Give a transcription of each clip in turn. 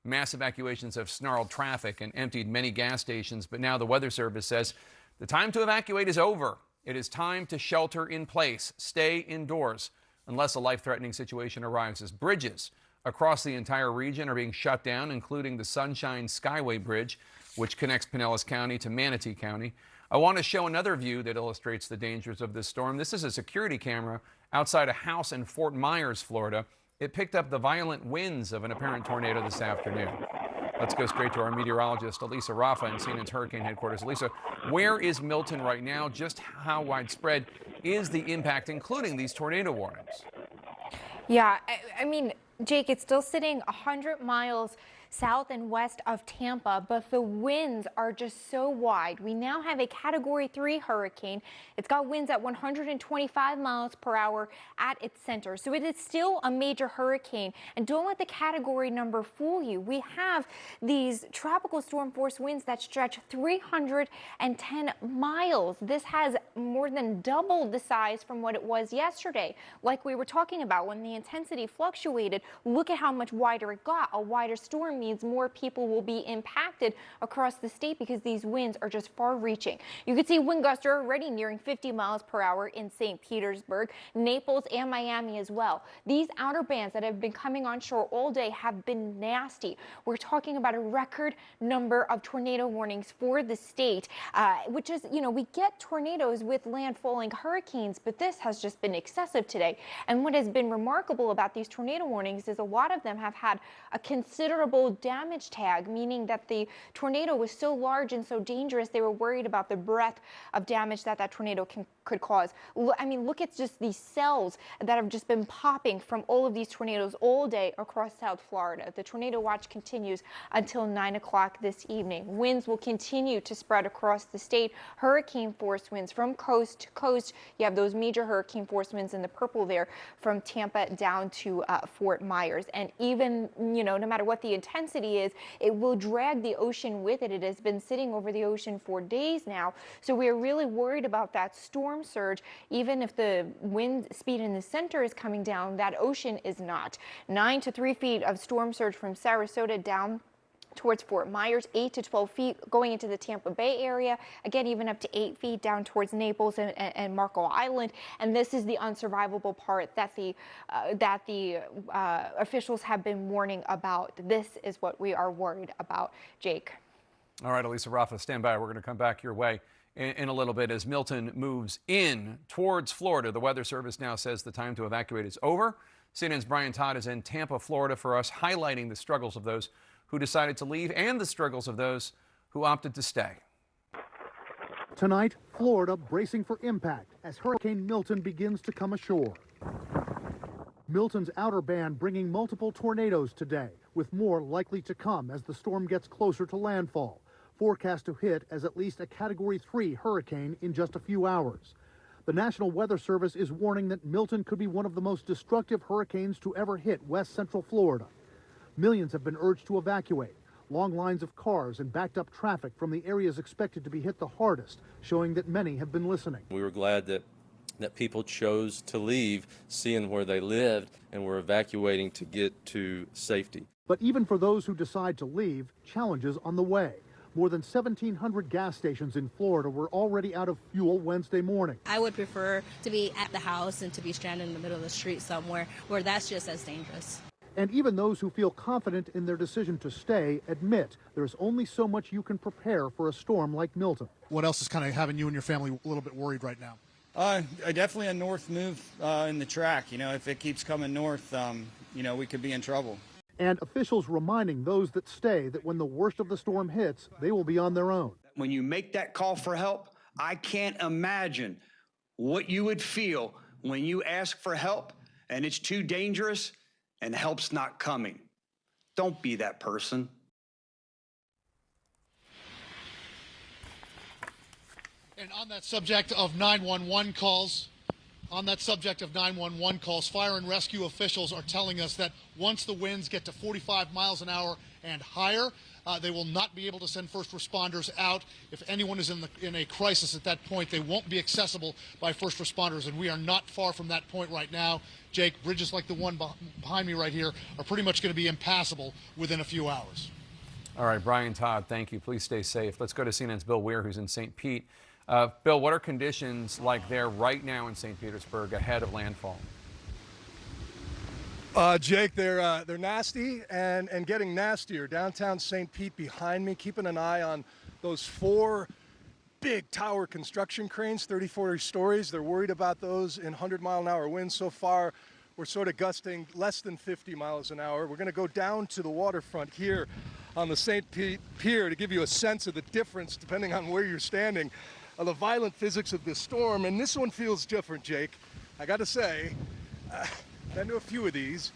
Mass evacuations have snarled traffic and emptied many gas stations, but now the Weather Service says the time to evacuate is over. It is time to shelter in place, stay indoors, unless a life-threatening situation arises. Bridges across the entire region are being shut down, including the Sunshine Skyway Bridge, which connects Pinellas County to Manatee County. I want to show another view that illustrates the dangers of this storm. This is a security camera outside a house in Fort Myers, Florida. It picked up the violent winds of an apparent tornado this afternoon. Let's go straight to our meteorologist, Elisa Rafa, in CNN's hurricane headquarters. Elisa, where is Milton right now? Just how widespread is the impact, including these tornado warnings? Yeah, I mean, Jake, it's still sitting 100 miles south and west of Tampa, but the winds are just so wide. We now have a Category 3 hurricane. It's got winds at 125 miles per hour at its center. So it is still a major hurricane. And don't let the category number fool you. We have these tropical storm force winds that stretch 310 miles. This has more than doubled the size from what it was yesterday. Like we were talking about, when the intensity fluctuated, look at how much wider it got. A wider storm means more people will be impacted across the state because these winds are just far-reaching. You can see wind gusts are already nearing 50 miles per hour in St. Petersburg, Naples, and Miami as well. These outer bands that have been coming onshore all day have been nasty. We're talking about a record number of tornado warnings for the state, which is, you know, we get tornadoes with landfalling hurricanes, but this has just been excessive today. And what has been remarkable about these tornado warnings is a lot of them have had a considerable damage tag, meaning that the tornado was so large and so dangerous they were worried about the breadth of damage that tornado could cause. I mean, look at just these cells that have just been popping from all of these tornadoes all day across South Florida. The tornado watch continues until 9 o'clock this evening. Winds will continue to spread across the state. Hurricane force winds from coast to coast. You have those major hurricane force winds in the purple there from Tampa down to Fort Myers. And even, you know, no matter what the intensity is, it will drag the ocean with it. It has been sitting over the ocean for days now. So we are really worried about that storm surge. Even if the wind speed in the center is coming down, that ocean is not. 9 to 3 feet of storm surge from Sarasota down towards Fort Myers, 8 to 12 feet going into the Tampa Bay area. Again, even up to 8 feet down towards Naples and Marco Island. And this is the unsurvivable part that the officials have been warning about. This is what we are worried about, Jake. All right, Elisa Rafa, stand by. We're going to come back your way in a little bit as Milton moves in towards Florida. The Weather Service now says the time to evacuate is over. CNN's Brian Todd is in Tampa, Florida for us, highlighting the struggles of those who decided to leave and the struggles of those who opted to stay. Tonight, Florida bracing for impact as Hurricane Milton begins to come ashore. Milton's outer band bringing multiple tornadoes today, with more likely to come as the storm gets closer to landfall, forecast to hit as at least a Category 3 hurricane in just a few hours. The National Weather Service is warning that Milton could be one of the most destructive hurricanes to ever hit west central Florida. Millions have been urged to evacuate. Long lines of cars and backed up traffic from the areas expected to be hit the hardest, showing that many have been listening. We were glad that people chose to leave, seeing where they lived, and were evacuating to get to safety. But even for those who decide to leave, challenges on the way. More than 1,700 gas stations in Florida were already out of fuel Wednesday morning. I would prefer to be at the house and to be stranded in the middle of the street somewhere where that's just as dangerous. And even those who feel confident in their decision to stay admit there's only so much you can prepare for a storm like Milton. What else is kind of having you and your family a little bit worried right now? Definitely a north move in the track. You know, if it keeps coming north, you know, we could be in trouble. And officials reminding those that stay that when the worst of the storm hits, they will be on their own. When you make that call for help, I can't imagine what you would feel when you ask for help and it's too dangerous and help's not coming. Don't be that person. And on that subject of 911 calls, On that subject of 911 calls, fire and rescue officials are telling us that once the winds get to 45 miles an hour and higher, they will not be able to send first responders out. If anyone is in a crisis at that point, they won't be accessible by first responders, and we are not far from that point right now. Jake, bridges like the one behind me right here are pretty much going to be impassable within a few hours. All right, Brian Todd, thank you. Please stay safe. Let's go to CNN's Bill Weir, who's in St. Pete. Bill, what are conditions like there right now in St. Petersburg ahead of landfall? Jake, they're nasty and getting nastier. Downtown St. Pete behind me, keeping an eye on those 4 big tower construction cranes, 30-40 stories. They're worried about those in 100-mile-an-hour winds. So far, we're sort of gusting less than 50 miles an hour. We're going to go down to the waterfront here on the St. Pete Pier to give you a sense of the difference, depending on where you're standing, of the violent physics of this storm. And this one feels different, Jake. I got to say, been to a few of these,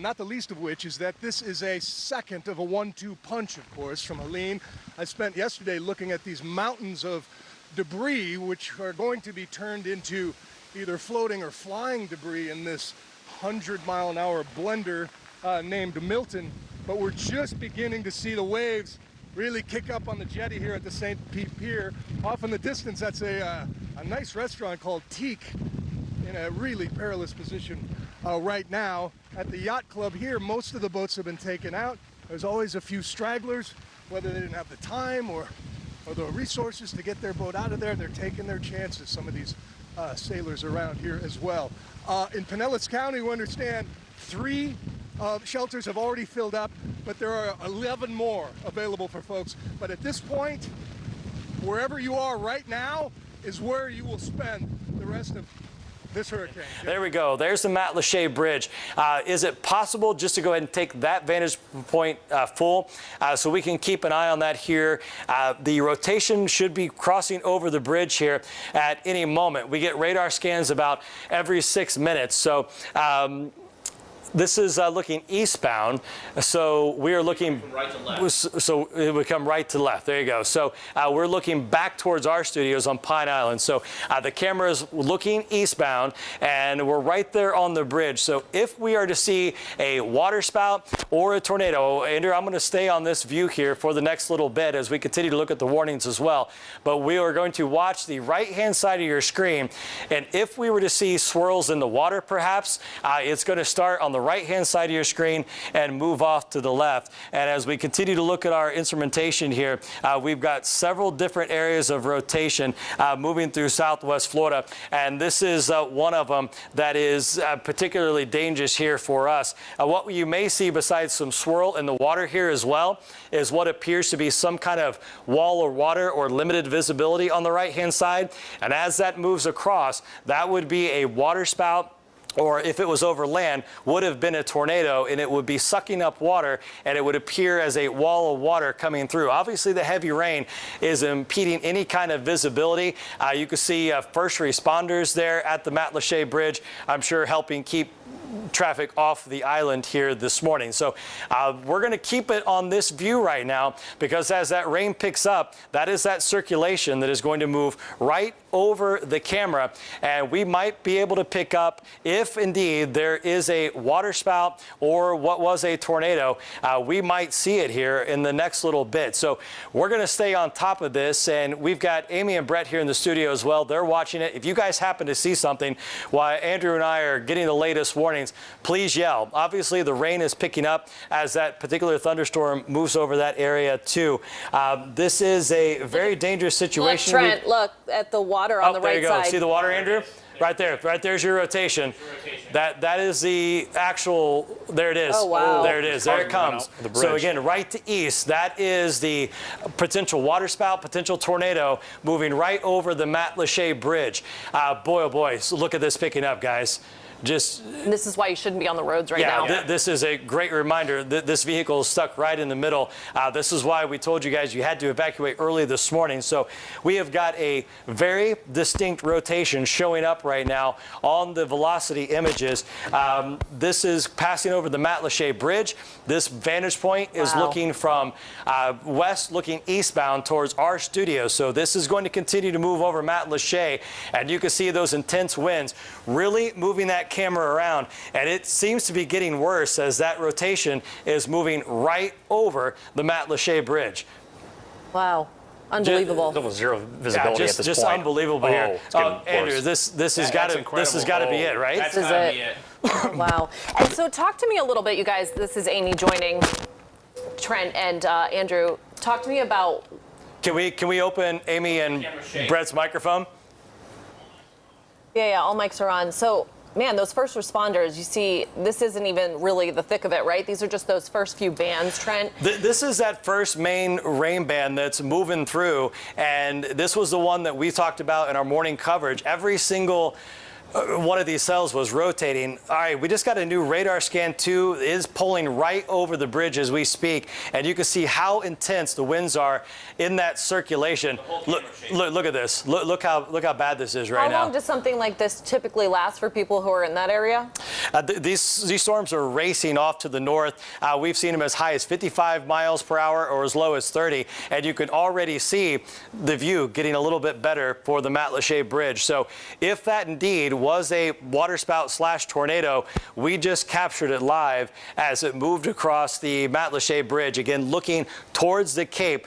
not the least of which is that this is a second of a 1-2 punch, of course, from Helene. I spent yesterday looking at these mountains of debris, which are going to be turned into either floating or flying debris in this 100-mile-an-hour blender named Milton. But we're just beginning to see the waves really kick up on the jetty here at the St. Pete Pier. Off in the distance, that's a nice restaurant called Teak, in a really perilous position right now. At the yacht club here, most of the boats have been taken out. There's always a few stragglers, whether they didn't have the time or the resources to get their boat out of there. They're taking their chances, some of these sailors around here as well. In Pinellas County, we understand 3 shelters have already filled up, but there are 11 more available for folks. But at this point, wherever you are right now is where you will spend the rest of this hurricane. There we go. There's the Matlacha Bridge. Is it possible just to go ahead and take that vantage point full so we can keep an eye on that here? The rotation should be crossing over the bridge here at any moment. We get radar scans about every 6 minutes. So this is looking eastbound, so we are looking right to left. So it would come right to left. There you go. So we're looking back towards our studios on Pine Island. So the camera is looking eastbound, and we're right there on the bridge. So if we are to see a waterspout or a tornado, Andrew, I'm going to stay on this view here for the next little bit as we continue to look at the warnings as well. But we are going to watch the right-hand side of your screen, and if we were to see swirls in the water, perhaps it's going to start on the right-hand side of your screen and move off to the left. And as we continue to look at our instrumentation here, we've got several different areas of rotation moving through Southwest Florida, and this is one of them that is particularly dangerous here for us. What you may see besides some swirl in the water here as well is what appears to be some kind of wall of water or limited visibility on the right-hand side. And as that moves across, that would be a waterspout, or if it was over land, would have been a tornado, and it would be sucking up water, and it would appear as a wall of water coming through. Obviously, the heavy rain is impeding any kind of visibility. You can see first responders there at the Matlacha Bridge, I'm sure helping keep traffic off the island here this morning. So we're going to keep it on this view right now, because as that rain picks up, that is that circulation that is going to move right over the camera, and we might be able to pick up if indeed there is a waterspout or what was a tornado. We might see it here in the next little bit. So we're going to stay on top of this, and we've got Amy and Brett here in the studio as well. They're watching it. If you guys happen to see something while Andrew and I are getting the latest warnings, please yell. Obviously, the rain is picking up as that particular thunderstorm moves over that area too. This is a very dangerous situation. Look, Trent, look at the water on the right side. There you go. See the water, Andrew? Right there. Right there's your rotation. That is the actual, there it is. Oh, wow. There it is. There it comes. So again, right to east, that is the potential waterspout, potential tornado moving right over the Matlacha Bridge. Boy, oh boy, so look at this picking up, guys. This is why you shouldn't be on the roads right now. This is a great reminder that this vehicle is stuck right in the middle. This is why we told you guys you had to evacuate early this morning. So we have got a very distinct rotation showing up right now on the velocity images. This is passing over the Matlacha Bridge. This vantage point is looking from west, looking eastbound towards our studio. So this is going to continue to move over Matlacha, and you can see those intense winds really moving that camera around, and it seems to be getting worse as that rotation is moving right over the Matlacha Bridge. Wow. Unbelievable. Almost zero visibility at this just point. Unbelievable here. Andrew, this has got to be it, right? This is it. Wow. And so talk to me a little bit, you guys. This is Amy joining Trent and Andrew. Talk to me about. Can we open Amy and Brett's microphone? Yeah, all mics are on. So, man, those first responders, you see, this isn't even really the thick of it, right? These are just those first few bands, Trent. This is that first main rain band that's moving through, and this was the one that we talked about in our morning coverage. Every single one of these cells was rotating. All right, we just got a new radar scan 2 is pulling right over the bridge as we speak, and you can see how intense the winds are in that circulation. Look at this. Look how bad this is right now. How long does something like this typically last for people who are in that area? These storms are racing off to the north. We've seen them as high as 55 miles per hour or as low as 30, and you can already see the view getting a little bit better for the Matlacha Bridge. So if that indeed was a waterspout / tornado, we just captured it live as it moved across the Matlacha Bridge, again looking towards the Cape.